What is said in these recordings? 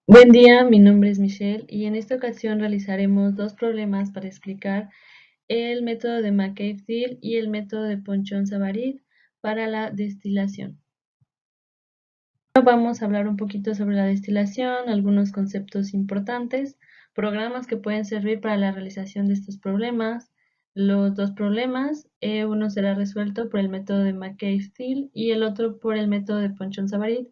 Buen día, mi nombre es Michelle y en esta ocasión realizaremos dos problemas para explicar el método de McCabe-Thiele y el método de Ponchon-Savarit para la destilación. Vamos a hablar un poquito sobre la destilación, algunos conceptos importantes, programas que pueden servir para la realización de estos problemas. Los dos problemas, uno será resuelto por el método de McCabe-Thiele y el otro por el método de Ponchon-Savarit,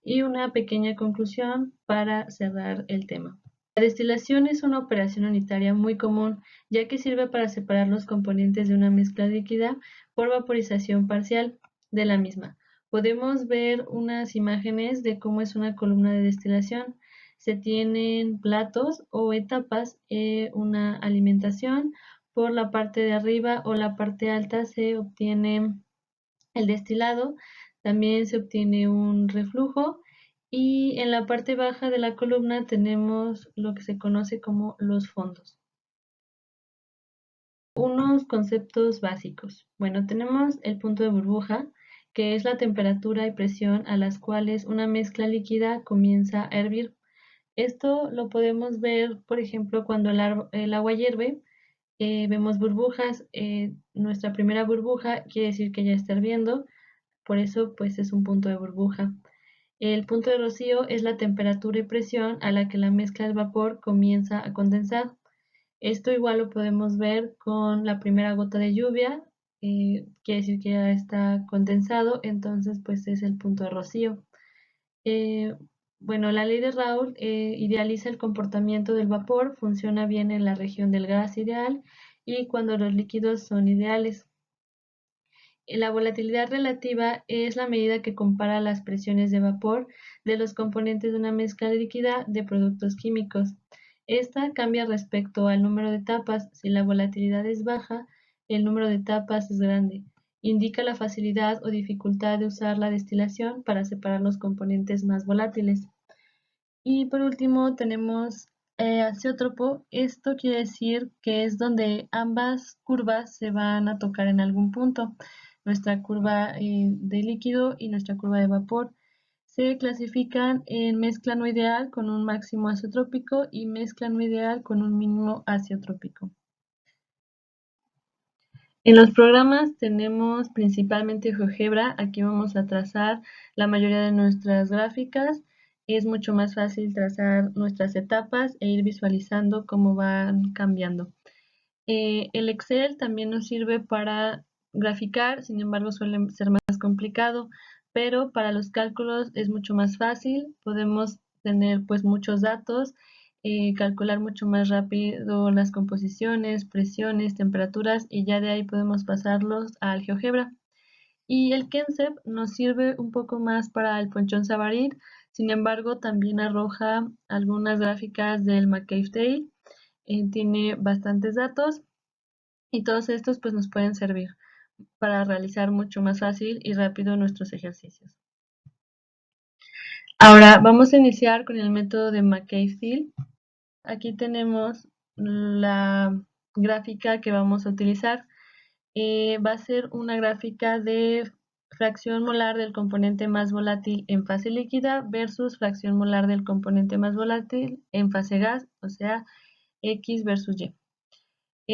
y una pequeña conclusión para cerrar el tema. La destilación es una operación unitaria muy común, ya que sirve para separar los componentes de una mezcla líquida por vaporización parcial de la misma. Podemos ver unas imágenes de cómo es una columna de destilación. Se tienen platos o etapas, una alimentación. Por la parte de arriba o la parte alta se obtiene el destilado, también se obtiene un reflujo, y en la parte baja de la columna tenemos lo que se conoce como los fondos. Unos conceptos básicos. Bueno, tenemos el punto de burbuja, que es la temperatura y presión a las cuales una mezcla líquida comienza a hervir. Esto lo podemos ver, por ejemplo, cuando el agua hierve, vemos burbujas. Nuestra primera burbuja quiere decir que ya está hirviendo, por eso pues es un punto de burbuja. El punto de rocío es la temperatura y presión a la que la mezcla de vapor comienza a condensar. Esto igual lo podemos ver con la primera gota de lluvia, quiere decir que ya está condensado, entonces pues es el punto de rocío. Eh, bueno, la ley de Raoult idealiza el comportamiento del vapor, funciona bien en la región del gas ideal y cuando los líquidos son ideales. La volatilidad relativa es la medida que compara las presiones de vapor de los componentes de una mezcla líquida de productos químicos. Esta cambia respecto al número de etapas. Si la volatilidad es baja, el número de etapas es grande. Indica la facilidad o dificultad de usar la destilación para separar los componentes más volátiles. Y por último tenemos azeótropo. Esto quiere decir que es donde ambas curvas se van a tocar en algún punto. Nuestra curva de líquido y nuestra curva de vapor se clasifican en mezcla no ideal con un máximo azeotrópico y mezcla no ideal con un mínimo azeotrópico. En los programas tenemos principalmente GeoGebra. Aquí vamos a trazar la mayoría de nuestras gráficas. Es mucho más fácil trazar nuestras etapas e ir visualizando cómo van cambiando. El Excel también nos sirve para graficar, sin embargo suele ser más complicado, pero para los cálculos es mucho más fácil. Podemos tener pues muchos datos, calcular mucho más rápido las composiciones, presiones, temperaturas, y ya de ahí podemos pasarlos al GeoGebra. Y el Kensep nos sirve un poco más para el Ponchon-Savarit, sin embargo también arroja algunas gráficas del McCabe-Thiele, tiene bastantes datos y todos estos pues nos pueden servir para realizar mucho más fácil y rápido nuestros ejercicios. Ahora vamos a iniciar con el método de McCabe-Thiele. Aquí tenemos la gráfica que vamos a utilizar. Va a ser una gráfica de fracción molar del componente más volátil en fase líquida versus fracción molar del componente más volátil en fase gas, o sea, X versus Y.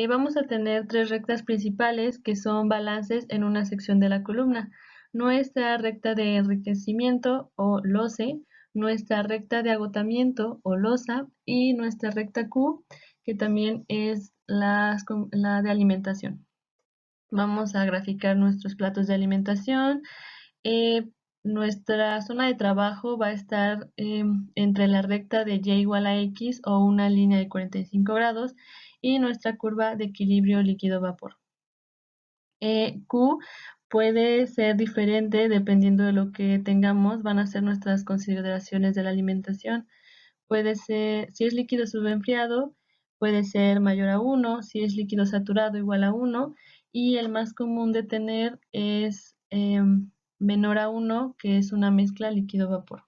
Vamos a tener tres rectas principales que son balances en una sección de la columna. Nuestra recta de enriquecimiento o LOCE, nuestra recta de agotamiento o LOSA y nuestra recta Q, que también es la de alimentación. Vamos a graficar nuestros platos de alimentación. Eh, Nuestra zona de trabajo va a estar entre la recta de y igual a x o una línea de 45 grados y nuestra curva de equilibrio líquido-vapor. Q puede ser diferente dependiendo de lo que tengamos, van a ser nuestras consideraciones de la alimentación. Puede ser, si es líquido subenfriado, puede ser mayor a 1, si es líquido saturado igual a 1, y el más común de tener es menor a 1, que es una mezcla líquido-vapor.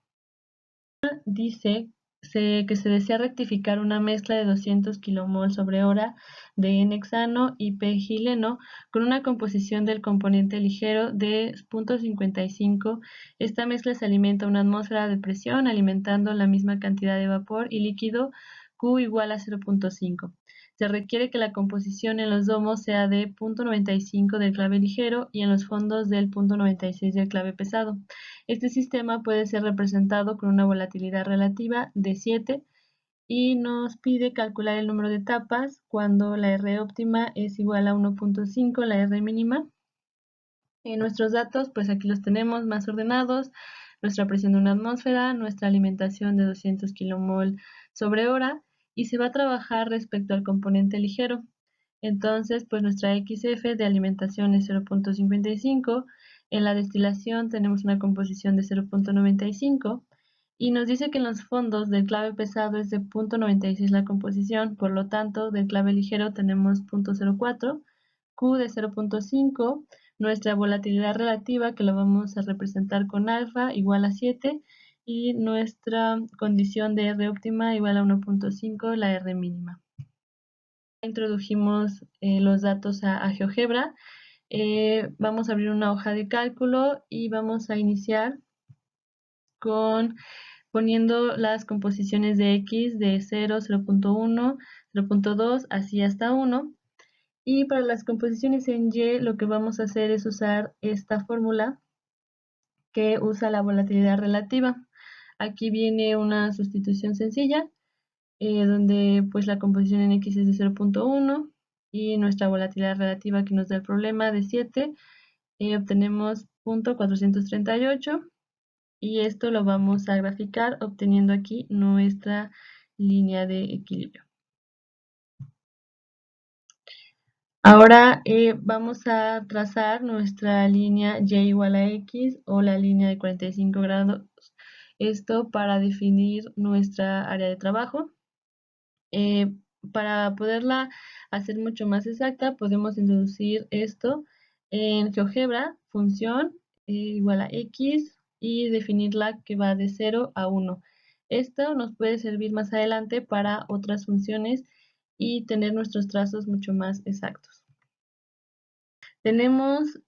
Dice que se desea rectificar una mezcla de 200 kmol sobre hora de N-hexano y P-gileno con una composición del componente ligero de 0.55. Esta mezcla se alimenta a una atmósfera de presión, alimentando la misma cantidad de vapor y líquido Q igual a 0.5. Se requiere que la composición en los domos sea de 0.95 del clave ligero y en los fondos del 0.96 del clave pesado. Este sistema puede ser representado con una volatilidad relativa de 7 y nos pide calcular el número de etapas cuando la R óptima es igual a 1.5, la R mínima. Nuestros datos, pues aquí los tenemos más ordenados, nuestra presión de una atmósfera, nuestra alimentación de 200 kmol sobre hora, y se va a trabajar respecto al componente ligero. Entonces, pues nuestra XF de alimentación es 0.55, en la destilación tenemos una composición de 0.95 y nos dice que en los fondos del clave pesado es de 0.96 la composición, por lo tanto del clave ligero tenemos 0.04, Q de 0.5, nuestra volatilidad relativa que lo vamos a representar con alfa igual a 7 y nuestra condición de R óptima igual a 1.5, la R mínima. Introdujimos los datos a GeoGebra. Vamos a abrir una hoja de cálculo y vamos a iniciar con poniendo las composiciones de X de 0, 0.1, 0.2, así hasta 1. Y para las composiciones en Y lo que vamos a hacer es usar esta fórmula que usa la volatilidad relativa. Aquí viene una sustitución sencilla donde pues la composición en X es de 0.1 y nuestra volatilidad relativa que nos da el problema de 7, obtenemos 0.438 y esto lo vamos a graficar obteniendo aquí nuestra línea de equilibrio. Ahora vamos a trazar nuestra línea Y igual a X o la línea de 45 grados. Esto para definir nuestra área de trabajo. Para poderla hacer mucho más exacta, podemos introducir esto en GeoGebra, función igual a X y definirla que va de 0 a 1. Esto nos puede servir más adelante para otras funciones y tener nuestros trazos mucho más exactos. Tenemos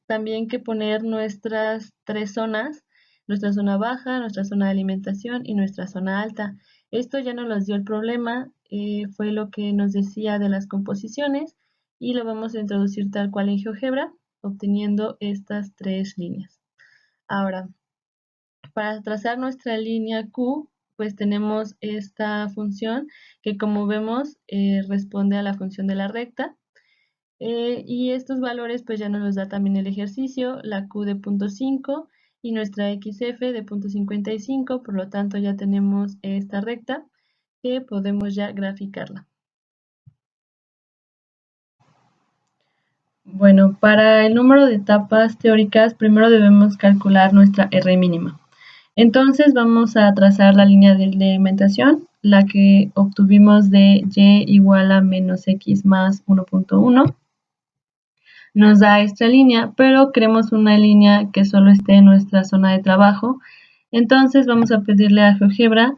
también que poner nuestras tres zonas, nuestra zona baja, nuestra zona de alimentación y nuestra zona alta. Esto ya nos los dio el problema, fue lo que nos decía de las composiciones y lo vamos a introducir tal cual en GeoGebra, obteniendo estas tres líneas. Ahora, para trazar nuestra línea Q, pues tenemos esta función que como vemos responde a la función de la recta. Y estos valores pues ya nos los da también el ejercicio, la Q de 0.5 y nuestra XF de 0.55, por lo tanto ya tenemos esta recta que podemos ya graficarla. Bueno, para el número de etapas teóricas primero debemos calcular nuestra R mínima. Entonces vamos a trazar la línea de alimentación, la que obtuvimos de Y igual a menos X más 1.1. Nos da esta línea, pero queremos una línea que solo esté en nuestra zona de trabajo. Entonces vamos a pedirle a GeoGebra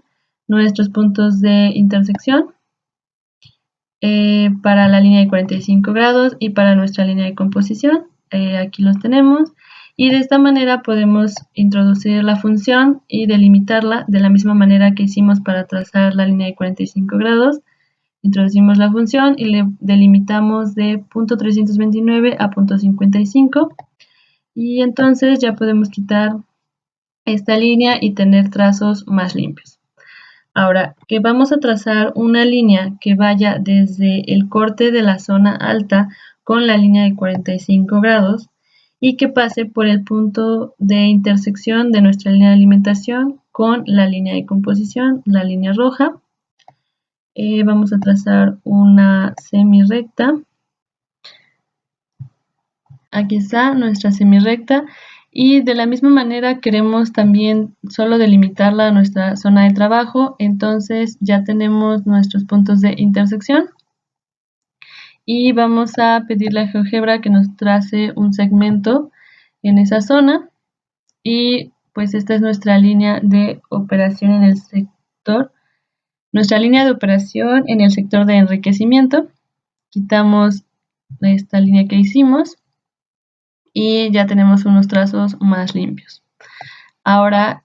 nuestros puntos de intersección para la línea de 45 grados y para nuestra línea de composición. Aquí los tenemos. Y de esta manera podemos introducir la función y delimitarla de la misma manera que hicimos para trazar la línea de 45 grados. Introducimos la función y le delimitamos de 0.329 a 0.55 y entonces ya podemos quitar esta línea y tener trazos más limpios. Ahora que vamos a trazar una línea que vaya desde el corte de la zona alta con la línea de 45 grados y que pase por el punto de intersección de nuestra línea de alimentación con la línea de composición, la línea roja. Vamos a trazar una semirrecta. Aquí está nuestra semirrecta y de la misma manera queremos también solo delimitarla a nuestra zona de trabajo, entonces ya tenemos nuestros puntos de intersección y vamos a pedirle a GeoGebra que nos trace un segmento en esa zona y pues esta es nuestra línea de operación en el sector, nuestra línea de operación en el sector de enriquecimiento. Quitamos esta línea que hicimos y ya tenemos unos trazos más limpios. Ahora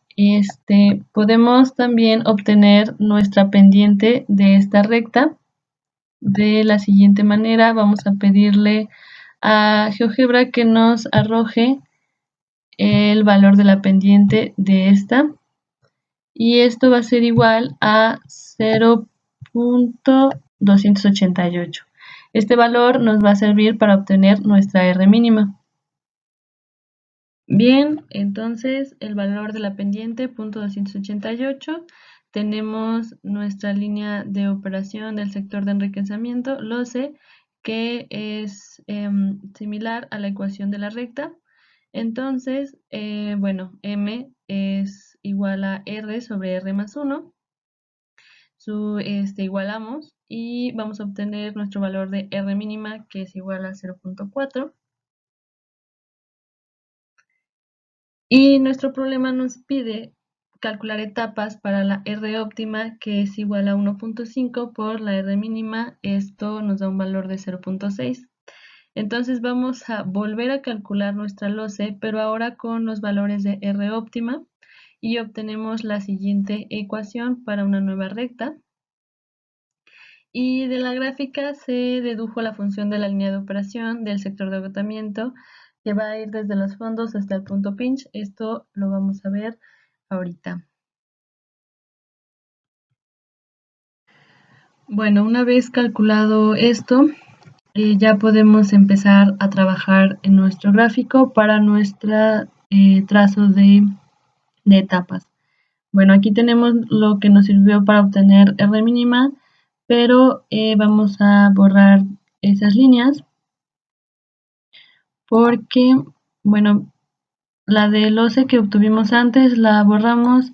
podemos también obtener nuestra pendiente de esta recta de la siguiente manera. Vamos a pedirle a GeoGebra que nos arroje el valor de la pendiente de esta, y esto va a ser igual a 0.288. Este valor nos va a servir para obtener nuestra R mínima. Bien, entonces el valor de la pendiente, 0.288, tenemos nuestra línea de operación del sector de enriquecimiento, LOCE, que es similar a la ecuación de la recta. Entonces, bueno, M es igual a R sobre R más 1. Igualamos y vamos a obtener nuestro valor de R mínima, que es igual a 0.4. Y nuestro problema nos pide calcular etapas para la R óptima, que es igual a 1.5 por la R mínima. Esto nos da un valor de 0.6. Entonces vamos a volver a calcular nuestra LOCE, pero ahora con los valores de R óptima, y obtenemos la siguiente ecuación para una nueva recta. Y de la gráfica se dedujo la función de la línea de operación del sector de agotamiento, que va a ir desde los fondos hasta el punto pinch. Esto lo vamos a ver ahorita. Bueno, una vez calculado esto, ya podemos empezar a trabajar en nuestro gráfico para nuestro trazo de etapas. Bueno, aquí tenemos lo que nos sirvió para obtener R mínima, pero vamos a borrar esas líneas porque, bueno, la de LOCE que obtuvimos antes la borramos,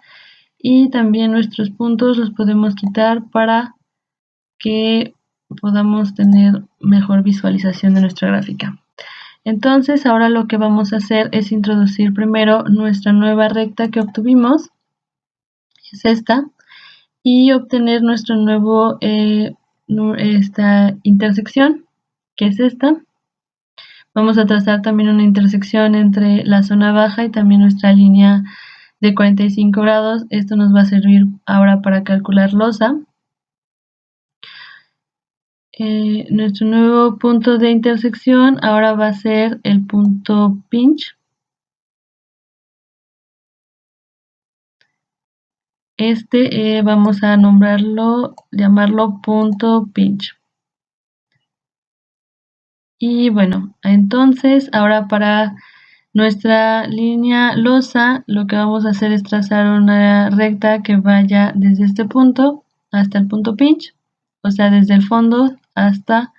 y también nuestros puntos los podemos quitar para que podamos tener mejor visualización de nuestra gráfica. Entonces ahora lo que vamos a hacer es introducir primero nuestra nueva recta que obtuvimos, es esta, y obtener nuestro nuevo esta intersección, que es esta. Vamos a trazar también una intersección entre la zona baja y también nuestra línea de 45 grados. Esto nos va a servir ahora para calcular losa. Nuestro nuevo punto de intersección ahora va a ser el punto pinch. Vamos a llamarlo punto pinch. Y bueno, entonces ahora para nuestra línea losa, lo que vamos a hacer es trazar una recta que vaya desde este punto hasta el punto pinch, o sea, desde el fondo hasta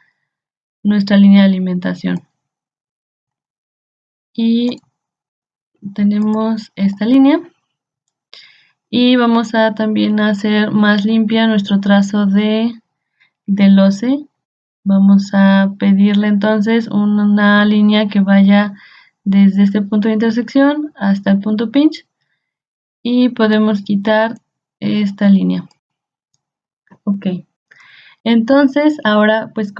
nuestra línea de alimentación. Y tenemos esta línea. Y vamos a también hacer más limpia nuestro trazo de LOCE. Vamos a pedirle entonces una línea que vaya desde este punto de intersección hasta el punto pinch, y podemos quitar esta línea. Ok, entonces ahora pues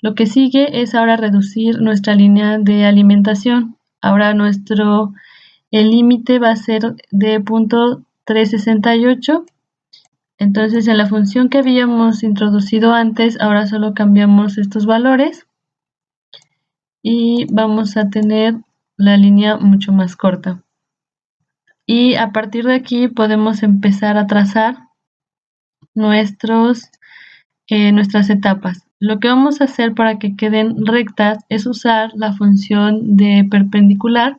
lo que sigue es ahora reducir nuestra línea de alimentación. Ahora el límite va a ser de punto 368. Entonces en la función que habíamos introducido antes, ahora solo cambiamos estos valores y vamos a tener la línea mucho más corta. Y a partir de aquí podemos empezar a trazar nuestras etapas. Lo que vamos a hacer para que queden rectas es usar la función de perpendicular,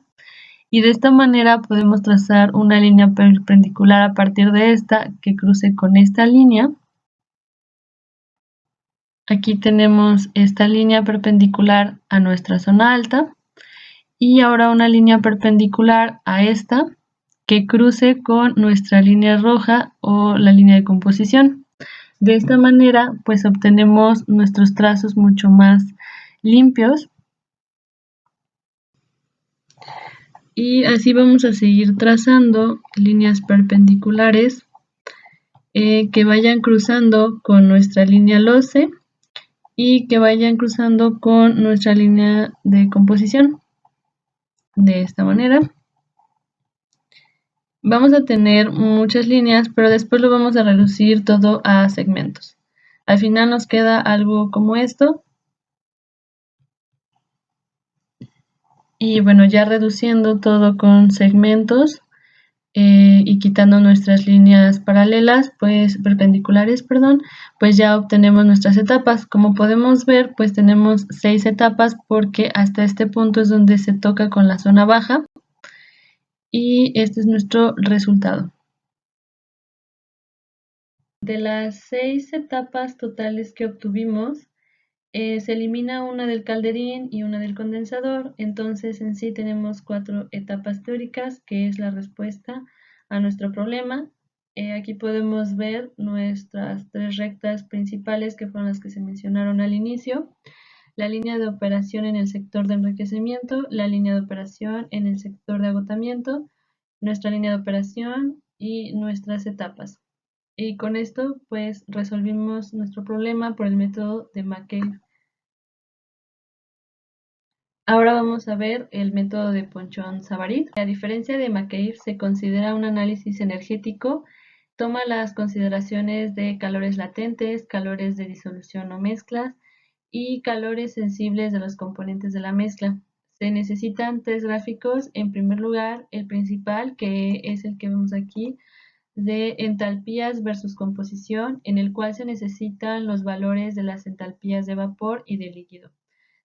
y de esta manera podemos trazar una línea perpendicular a partir de esta que cruce con esta línea. Aquí tenemos esta línea perpendicular a nuestra zona alta, y ahora una línea perpendicular a esta que cruce con nuestra línea roja o la línea de composición. De esta manera pues obtenemos nuestros trazos mucho más limpios, y así vamos a seguir trazando líneas perpendiculares que vayan cruzando con nuestra línea LOCE y que vayan cruzando con nuestra línea de composición. De esta manera. Vamos a tener muchas líneas, pero después lo vamos a reducir todo a segmentos. Al final nos queda algo como esto. Y bueno, ya reduciendo todo con segmentos y quitando nuestras líneas paralelas, pues perpendiculares, perdón, pues ya obtenemos nuestras etapas. Como podemos ver, pues tenemos 6 etapas porque hasta este punto es donde se toca con la zona baja. Y este es nuestro resultado. De las 6 etapas totales que obtuvimos, se elimina una del calderín y una del condensador, entonces en sí tenemos 4 etapas teóricas, que es la respuesta a nuestro problema. Aquí podemos ver nuestras 3 rectas principales, que fueron las que se mencionaron al inicio, la línea de operación en el sector de enriquecimiento, la línea de operación en el sector de agotamiento, nuestra línea de operación y nuestras etapas. Y con esto pues resolvimos nuestro problema por el método de McCabe. Ahora vamos a ver el método de Ponchon-Savarit. A diferencia de McCabe, se considera un análisis energético, toma las consideraciones de calores latentes, calores de disolución o mezclas y calores sensibles de los componentes de la mezcla. Se necesitan 3 gráficos. En primer lugar, el principal, que es el que vemos aquí, de entalpías versus composición, en el cual se necesitan los valores de las entalpías de vapor y de líquido.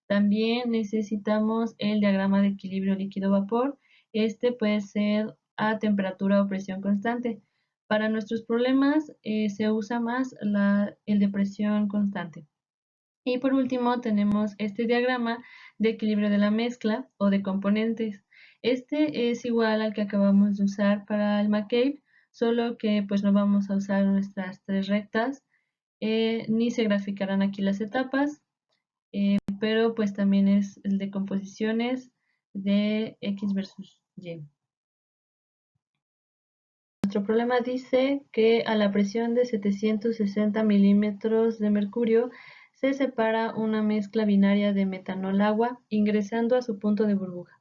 También necesitamos el diagrama de equilibrio líquido-vapor. Este puede ser a temperatura o presión constante. Para nuestros problemas se usa más el de presión constante. Y por último tenemos este diagrama de equilibrio de la mezcla o de componentes. Este es igual al que acabamos de usar para el McCabe, solo que pues no vamos a usar nuestras 3 rectas, ni se graficarán aquí las etapas, pero pues también es el de composiciones de X versus Y. Nuestro problema dice que a la presión de 760 milímetros de mercurio se separa una mezcla binaria de metanol-agua ingresando a su punto de burbuja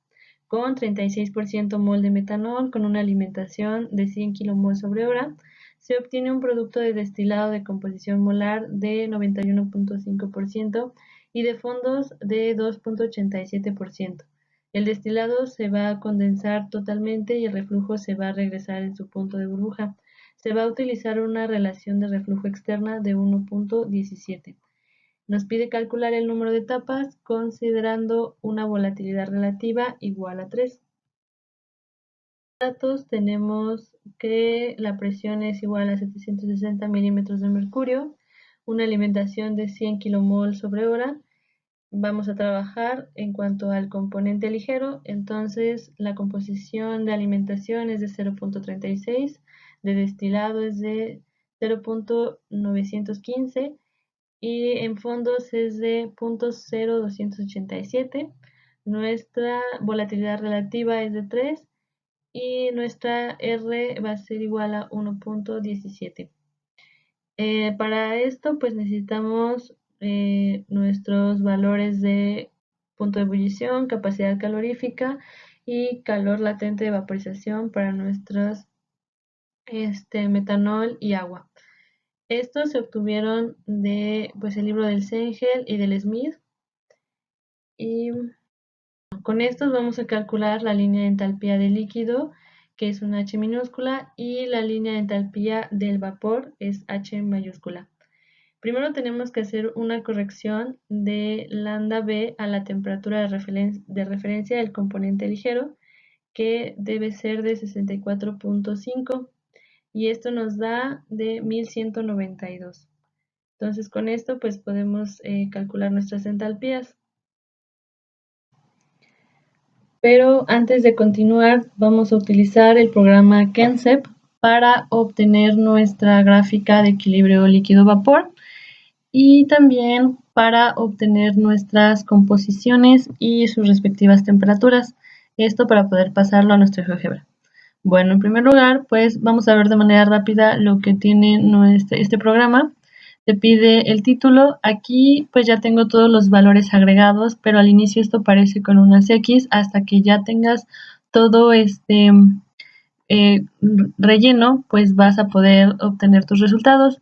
con 36% mol de metanol con una alimentación de 100 kmol sobre hora. Se obtiene un producto de destilado de composición molar de 91.5% y de fondos de 2.87%. El destilado se va a condensar totalmente y el reflujo se va a regresar en su punto de burbuja. Se va a utilizar una relación de reflujo externa de 1.17. Nos pide calcular el número de etapas considerando una volatilidad relativa igual a 3. Datos tenemos que la presión es igual a 760 milímetros de mercurio, una alimentación de 100 kmol sobre hora. Vamos a trabajar en cuanto al componente ligero, entonces la composición de alimentación es de 0.36, de destilado es de 0.915 y en fondos es de 0.0287. Nuestra volatilidad relativa es de 3 y nuestra R va a ser igual a 1.17. Para esto pues necesitamos nuestros valores de punto de ebullición, capacidad calorífica y calor latente de vaporización para nuestros metanol y agua. Estos se obtuvieron de pues, el libro del Sengel y del Smith. Y con estos vamos a calcular la línea de entalpía del líquido, que es una H minúscula, y la línea de entalpía del vapor es H mayúscula. Primero tenemos que hacer una corrección de lambda B a la temperatura de referencia del componente ligero, que debe ser de 64.5 y esto nos da de 1192. Entonces con esto pues podemos calcular nuestras entalpías. Pero antes de continuar vamos a utilizar el programa KenSEP para obtener nuestra gráfica de equilibrio líquido-vapor y también para obtener nuestras composiciones y sus respectivas temperaturas. Esto para poder pasarlo a nuestro GeoGebra. Bueno, en primer lugar, pues vamos a ver de manera rápida lo que tiene este programa. Te pide el título. Aquí pues ya tengo todos los valores agregados, pero al inicio esto aparece con unas X hasta que ya tengas todo este relleno, pues vas a poder obtener tus resultados.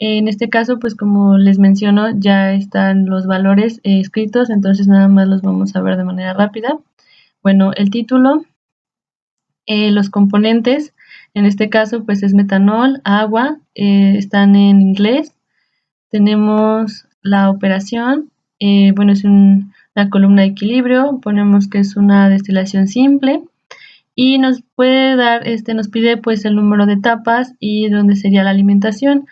En este caso, pues como les menciono, ya están los valores escritos, entonces nada más los vamos a ver de manera rápida. Bueno, el título, los componentes, en este caso pues es metanol, agua, están en inglés. Tenemos la operación, bueno, es una columna de equilibrio, ponemos que es una destilación simple y nos puede dar, nos pide pues el número de etapas y dónde sería la alimentación.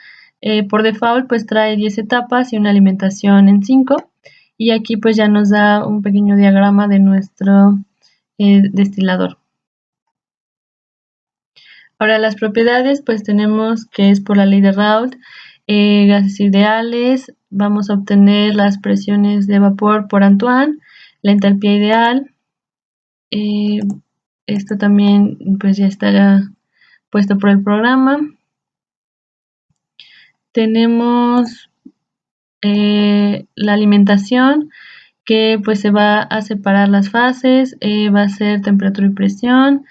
Por default pues trae 10 etapas y una alimentación en 5 y aquí pues ya nos da un pequeño diagrama de nuestro destilador. Ahora las propiedades, pues tenemos que es por la ley de Raoult, gases ideales, vamos a obtener las presiones de vapor por Antoine, la entalpía ideal, eh, esto también pues ya estará puesto por el programa. Tenemos la alimentación, que pues se va a separar las fases, va a ser temperatura y presión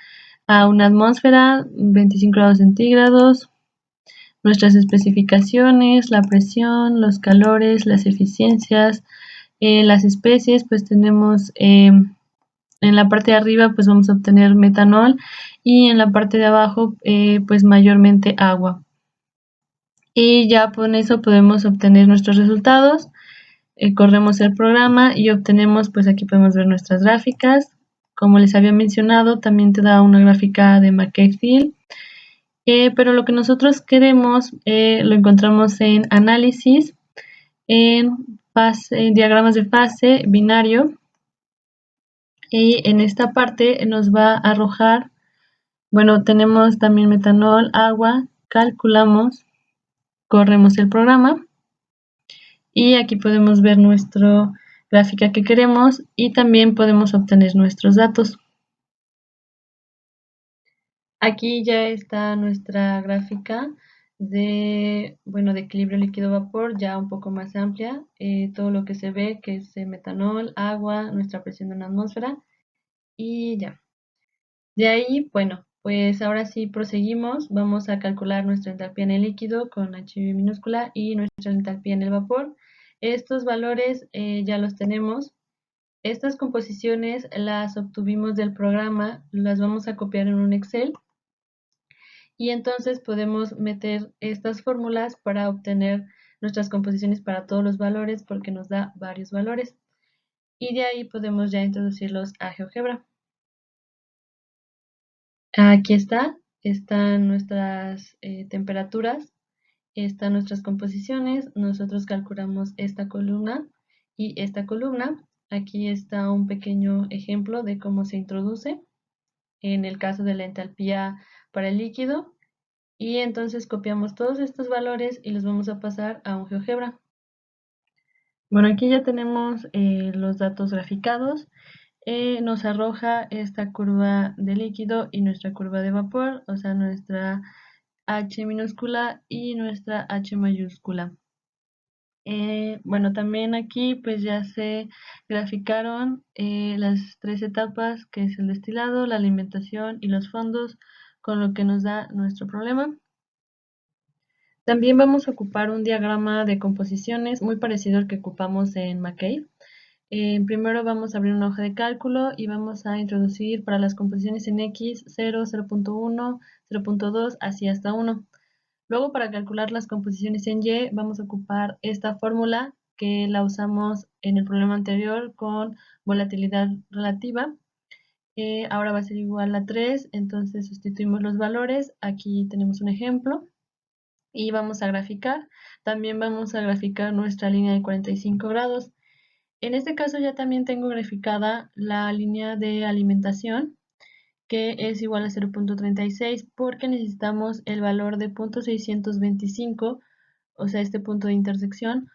a una atmósfera, 25 grados centígrados, nuestras especificaciones, la presión, los calores, las eficiencias, las especies, pues tenemos en la parte de arriba pues vamos a obtener metanol y en la parte de abajo pues mayormente agua. Y ya con eso podemos obtener nuestros resultados. Corremos el programa y obtenemos, pues aquí podemos ver nuestras gráficas. Como les había mencionado, también te da una gráfica de McCabe-Field. Pero lo que nosotros queremos lo encontramos en análisis, en diagramas de fase, binario, y en esta parte nos va a arrojar, bueno, tenemos también metanol, agua, calculamos, corremos el programa y aquí podemos ver nuestra gráfica que queremos y también podemos obtener nuestros datos. Aquí ya está nuestra gráfica de, bueno, de equilibrio líquido-vapor, ya un poco más amplia. Todo lo que se ve, que es metanol, agua, nuestra presión de una atmósfera y ya. De ahí, bueno, pues ahora sí proseguimos. Vamos a calcular nuestra entalpía en el líquido con H minúscula y nuestra entalpía en el vapor. Estos valores ya los tenemos. Estas composiciones las obtuvimos del programa, las vamos a copiar en un Excel y entonces podemos meter estas fórmulas para obtener nuestras composiciones para todos los valores porque nos da varios valores. Y de ahí podemos ya introducirlos a GeoGebra. Aquí están nuestras temperaturas, están nuestras composiciones, nosotros calculamos esta columna y esta columna. Aquí está un pequeño ejemplo de cómo se introduce en el caso de la entalpía para el líquido. Y entonces copiamos todos estos valores y los vamos a pasar a un GeoGebra. Bueno, aquí ya tenemos los datos graficados. Nos arroja esta curva de líquido y nuestra curva de vapor, o sea, nuestra H minúscula y nuestra H mayúscula. Bueno, también aquí pues ya se graficaron las tres etapas, que es el destilado, la alimentación y los fondos, con lo que nos da nuestro problema. También vamos a ocupar un diagrama de composiciones muy parecido al que ocupamos en McCabe. Primero vamos a abrir una hoja de cálculo y vamos a introducir para las composiciones en X 0, 0.1, 0.2, así hasta 1. Luego para calcular las composiciones en Y vamos a ocupar esta fórmula que la usamos en el problema anterior con volatilidad relativa. Ahora va a ser igual a 3, entonces sustituimos los valores. Aquí tenemos un ejemplo y vamos a graficar. También vamos a graficar nuestra línea de 45 grados. En este caso ya también tengo graficada la línea de alimentación, que es igual a 0.36 porque necesitamos el valor de 0.625, o sea, este punto de intersección,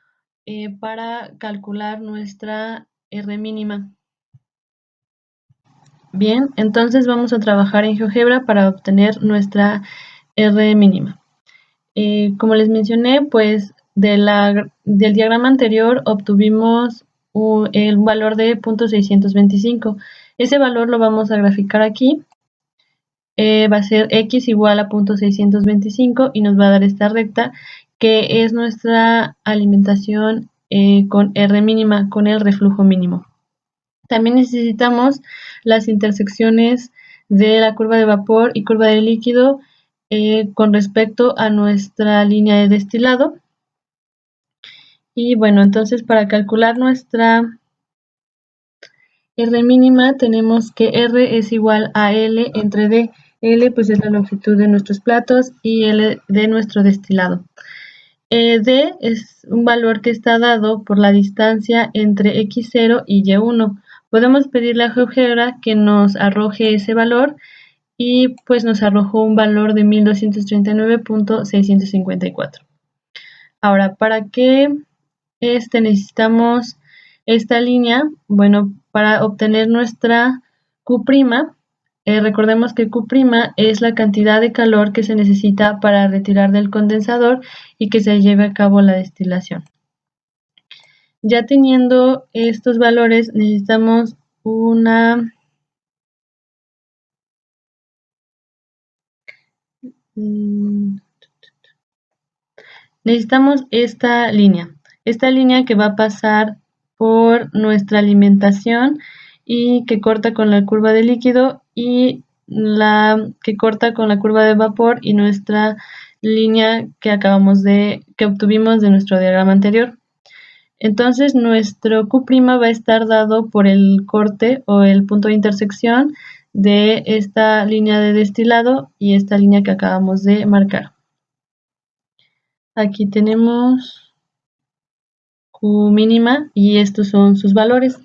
para calcular nuestra R mínima. Bien, entonces vamos a trabajar en GeoGebra para obtener nuestra R mínima. Como les mencioné, pues del diagrama anterior obtuvimos el valor de 0.625. Ese valor lo vamos a graficar aquí. Va a ser x igual a 0.625 y nos va a dar esta recta que es nuestra alimentación con R mínima, con el reflujo mínimo. También necesitamos las intersecciones de la curva de vapor y curva de líquido con respecto a nuestra línea de destilado. Y bueno, entonces para calcular nuestra R mínima tenemos que R es igual a L entre D. L pues es la longitud de nuestros platos y L de nuestro destilado. D es un valor que está dado por la distancia entre X0 y Y1. Podemos pedirle a GeoGebra que nos arroje ese valor y pues nos arrojó un valor de 1239.654. Ahora, ¿para qué necesitamos esta línea? Bueno, para obtener nuestra Q', recordemos que Q' es la cantidad de calor que se necesita para retirar del condensador y que se lleve a cabo la destilación. Ya teniendo estos valores, necesitamos necesitamos esta línea que va a pasar por nuestra alimentación y que corta con la curva de líquido y la que corta con la curva de vapor y nuestra línea que obtuvimos de nuestro diagrama anterior. Entonces nuestro Q' va a estar dado por el corte o el punto de intersección de esta línea de destilado y esta línea que acabamos de marcar. Aquí tenemos Q mínima y estos son sus valores.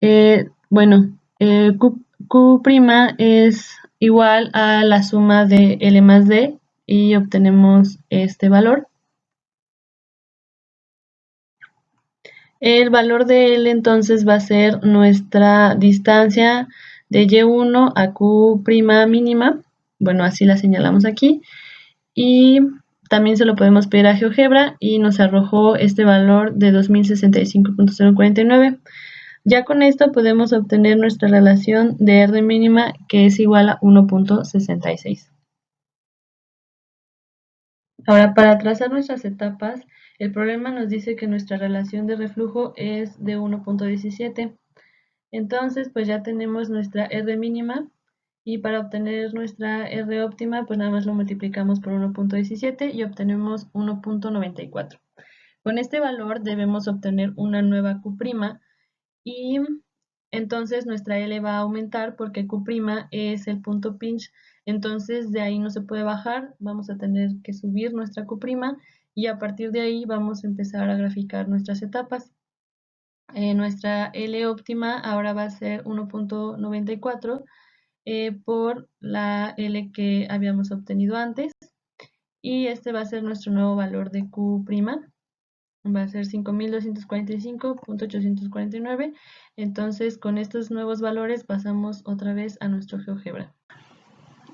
Q' es igual a la suma de L más D y obtenemos este valor. El valor de L entonces va a ser nuestra distancia de Y1 a Q' mínima. Bueno, así la señalamos aquí. Y también se lo podemos pedir a GeoGebra y nos arrojó este valor de 2065.049. Ya con esto podemos obtener nuestra relación de R mínima que es igual a 1.66. Ahora, para trazar nuestras etapas, el problema nos dice que nuestra relación de reflujo es de 1.17. Entonces, pues ya tenemos nuestra R mínima y para obtener nuestra R óptima, pues nada más lo multiplicamos por 1.17 y obtenemos 1.94. Con este valor debemos obtener una nueva Q' y entonces nuestra L va a aumentar porque Q' es el punto pinch, entonces de ahí no se puede bajar, vamos a tener que subir nuestra Q' y a partir de ahí vamos a empezar a graficar nuestras etapas. Nuestra L óptima ahora va a ser 1.94 por la L que habíamos obtenido antes y este va a ser nuestro nuevo valor de Q'. Va a ser 5245.849. Entonces, con estos nuevos valores pasamos otra vez a nuestro GeoGebra.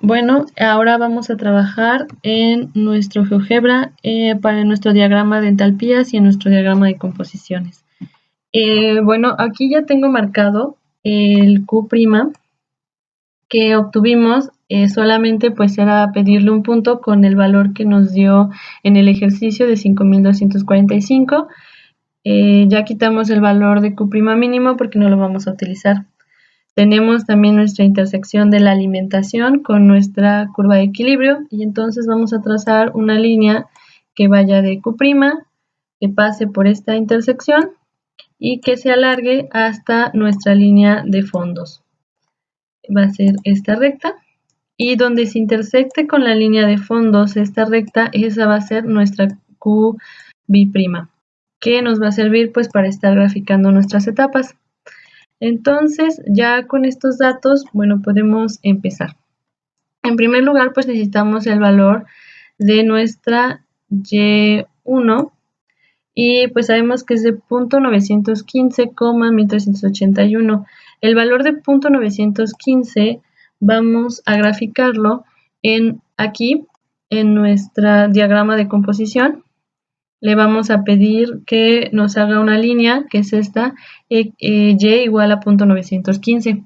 Bueno, ahora vamos a trabajar en nuestro GeoGebra para nuestro diagrama de entalpías y en nuestro diagrama de composiciones. Bueno, aquí ya tengo marcado el Q' que obtuvimos, solamente pues era pedirle un punto con el valor que nos dio en el ejercicio de 5245. Ya quitamos el valor de Q' mínimo porque no lo vamos a utilizar. Tenemos también nuestra intersección de la alimentación con nuestra curva de equilibrio y entonces vamos a trazar una línea que vaya de Q', que pase por esta intersección y que se alargue hasta nuestra línea de fondos. Va a ser esta recta y donde se intersecte con la línea de fondos esta recta, esa va a ser nuestra Q' que nos va a servir pues para estar graficando nuestras etapas. Entonces ya con estos datos, bueno, podemos empezar. En primer lugar pues necesitamos el valor de nuestra Y1 y pues sabemos que es de 0.915,1381. El valor de punto 915 vamos a graficarlo aquí en nuestra diagrama de composición. Le vamos a pedir que nos haga una línea, que es esta, y igual a punto 915.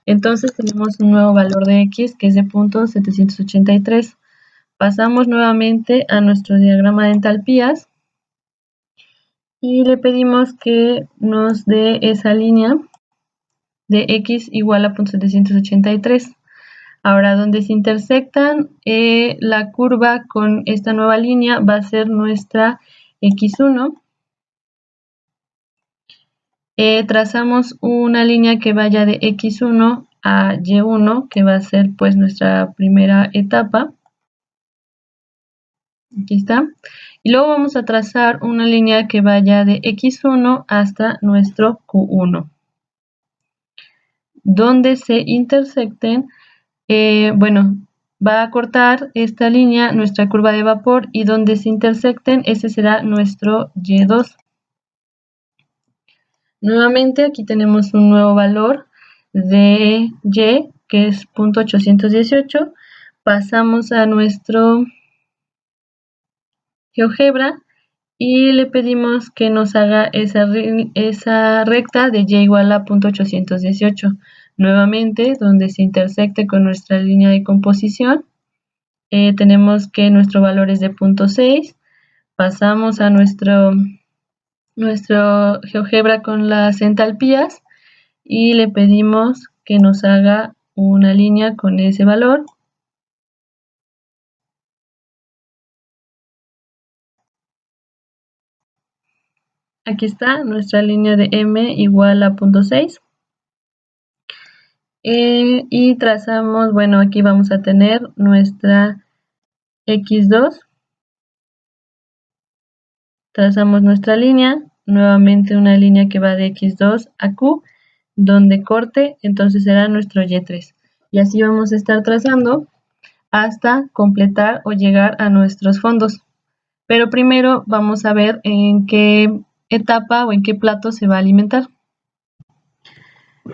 Entonces tenemos un nuevo valor de x, que es de punto 783. Pasamos nuevamente a nuestro diagrama de entalpías y le pedimos que nos dé esa línea de x igual a punto 783. Ahora, donde se intersectan la curva con esta nueva línea va a ser nuestra x1. Trazamos una línea que vaya de x1 a y1, que va a ser pues nuestra primera etapa. Aquí está. Y luego vamos a trazar una línea que vaya de x1 hasta nuestro q1. Donde se intersecten, va a cortar esta línea nuestra curva de vapor, y donde se intersecten, ese será nuestro y2. Nuevamente aquí tenemos un nuevo valor de y, que es punto 818. Pasamos a nuestro GeoGebra y le pedimos que nos haga esa recta de y igual a punto 818. Nuevamente, donde se intersecte con nuestra línea de composición, tenemos que nuestro valor es de punto 6. Pasamos a nuestro GeoGebra con las entalpías y le pedimos que nos haga una línea con ese valor. Aquí está nuestra línea de m igual a punto 6. Y trazamos, aquí vamos a tener nuestra x2. Trazamos nuestra línea, nuevamente una línea que va de x2 a q, donde corte, entonces será nuestro y3. Y así vamos a estar trazando hasta completar o llegar a nuestros fondos. Pero primero vamos a ver en qué etapa o en qué plato se va a alimentar.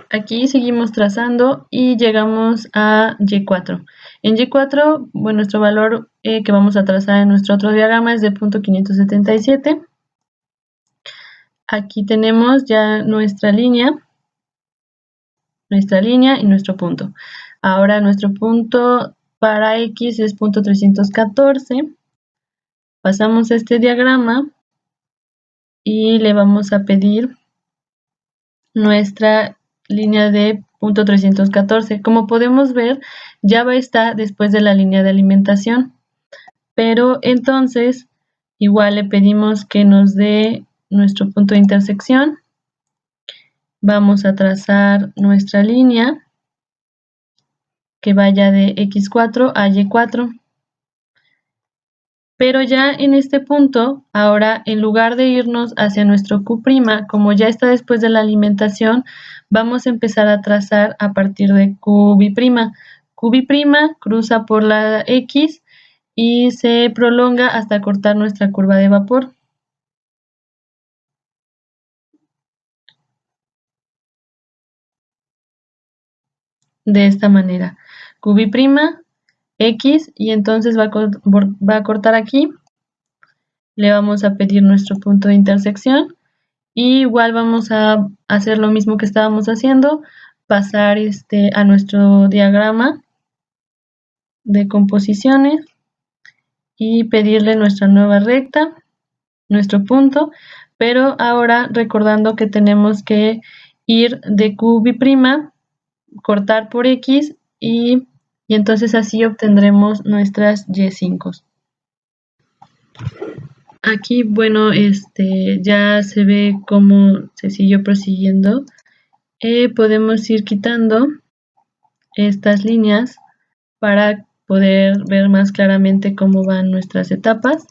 Aquí seguimos trazando y llegamos a y4. En y4, nuestro valor que vamos a trazar en nuestro otro diagrama es de punto 577. Aquí tenemos ya nuestra línea y nuestro punto. Ahora nuestro punto para x es punto 314. Pasamos este diagrama y le vamos a pedir nuestra línea de punto 314. Como podemos ver, ya va a estar después de la línea de alimentación, pero entonces igual le pedimos que nos dé nuestro punto de intersección. Vamos a trazar nuestra línea que vaya de x4 a y4. Pero ya en este punto, ahora en lugar de irnos hacia nuestro Q', como ya está después de la alimentación, vamos a empezar a trazar a partir de QB'. QB' cruza por la X y se prolonga hasta cortar nuestra curva de vapor. De esta manera. QB', X, y entonces va a cortar aquí. Le vamos a pedir nuestro punto de intersección. Y igual vamos a hacer lo mismo que estábamos haciendo, pasar a nuestro diagrama de composiciones y pedirle nuestra nueva recta, nuestro punto, pero ahora recordando que tenemos que ir de QB', cortar por X y entonces así obtendremos nuestras Y5. Aquí, ya se ve cómo se siguió prosiguiendo. Podemos ir quitando estas líneas para poder ver más claramente cómo van nuestras etapas.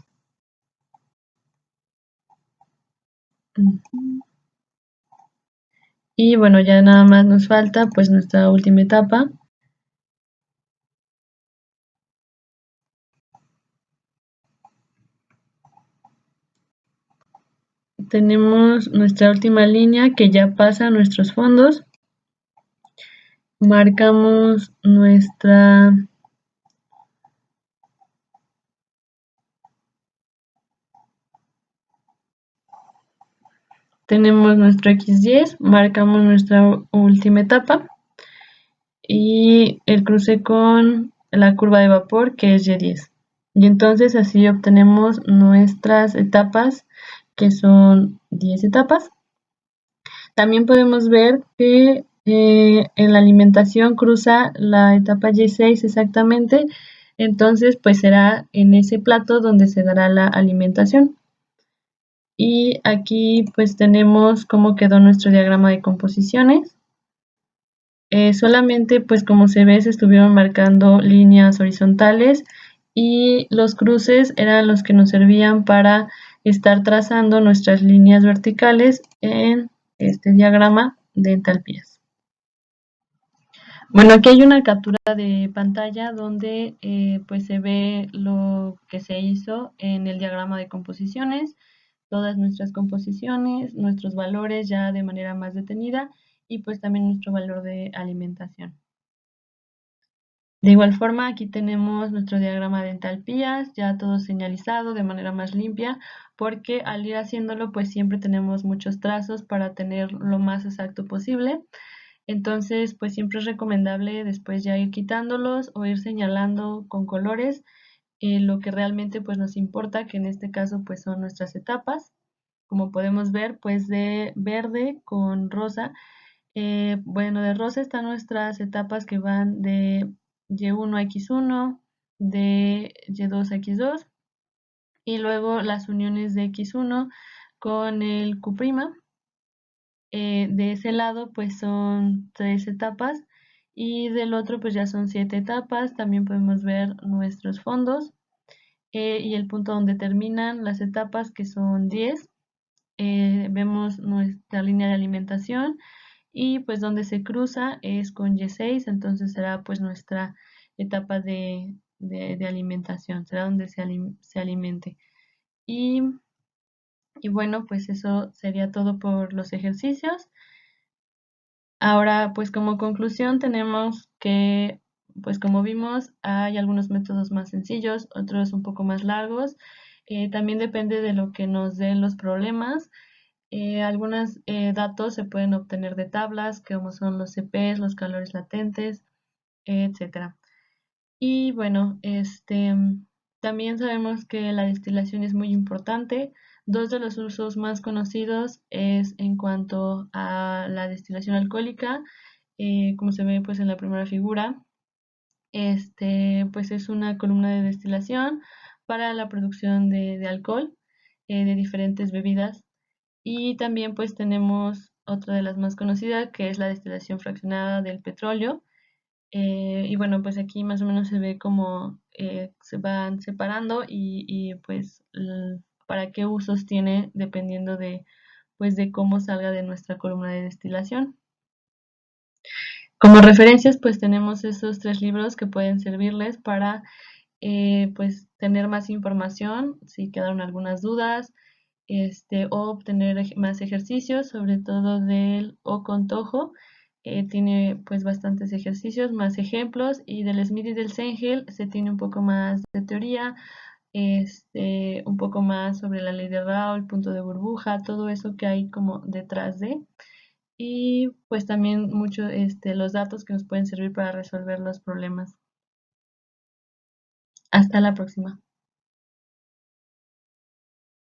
Y ya nada más nos falta pues nuestra última etapa. Tenemos nuestra última línea que ya pasa nuestros fondos. marcamos nuestra tenemos nuestro x10, marcamos nuestra última etapa y el cruce con la curva de vapor que es y10. Y entonces así obtenemos nuestras etapas, que son 10 etapas. También podemos ver que en la alimentación cruza la etapa Y6 exactamente, entonces pues será en ese plato donde se dará la alimentación. Y aquí pues tenemos cómo quedó nuestro diagrama de composiciones. Solamente pues como se ve se estuvieron marcando líneas horizontales y los cruces eran los que nos servían para estar trazando nuestras líneas verticales en este diagrama de entalpías. Bueno, aquí hay una captura de pantalla donde pues se ve lo que se hizo en el diagrama de composiciones, todas nuestras composiciones, nuestros valores ya de manera más detenida y pues también nuestro valor de alimentación. De igual forma, aquí tenemos nuestro diagrama de entalpías, ya todo señalizado de manera más limpia, porque al ir haciéndolo, pues siempre tenemos muchos trazos para tener lo más exacto posible. Entonces, pues siempre es recomendable después ya ir quitándolos o ir señalando con colores lo que realmente pues nos importa, que en este caso pues son nuestras etapas. Como podemos ver, pues de verde con rosa. Bueno, de rosa están nuestras etapas que van de Y1 a X1, de Y2 a X2 y luego las uniones de X1 con el Q'. De ese lado pues son 3 etapas y del otro pues ya son 7 etapas. También podemos ver nuestros fondos y el punto donde terminan las etapas que son 10. Vemos nuestra línea de alimentación y pues donde se cruza es con Y6, entonces será pues nuestra etapa de alimentación, será donde se alimente. Y, y bueno, pues eso sería todo por los ejercicios. Ahora, pues como conclusión tenemos que, pues como vimos, hay algunos métodos más sencillos, otros un poco más largos. También depende de lo que nos den los problemas. Algunos datos se pueden obtener de tablas, como son los CPs, los calores latentes, etcétera. Y bueno, también sabemos que la destilación es muy importante. Dos de los usos más conocidos es en cuanto a la destilación alcohólica, como se ve pues en la primera figura, pues es una columna de destilación para la producción de alcohol de diferentes bebidas. Y también pues tenemos otra de las más conocidas que es la destilación fraccionada del petróleo. Y bueno, pues aquí más o menos se ve cómo se van separando pues para qué usos tiene dependiendo de pues de cómo salga de nuestra columna de destilación. Como referencias pues tenemos esos 3 libros que pueden servirles para pues tener más información si quedaron algunas dudas, o obtener más ejercicios, sobre todo del Ocontojo. Tiene pues bastantes ejercicios, más ejemplos, y del Smith y del Sengel se tiene un poco más de teoría, un poco más sobre la ley de Rao, el punto de burbuja, todo eso que hay como detrás de, y pues también mucho los datos que nos pueden servir para resolver los problemas. Hasta la próxima.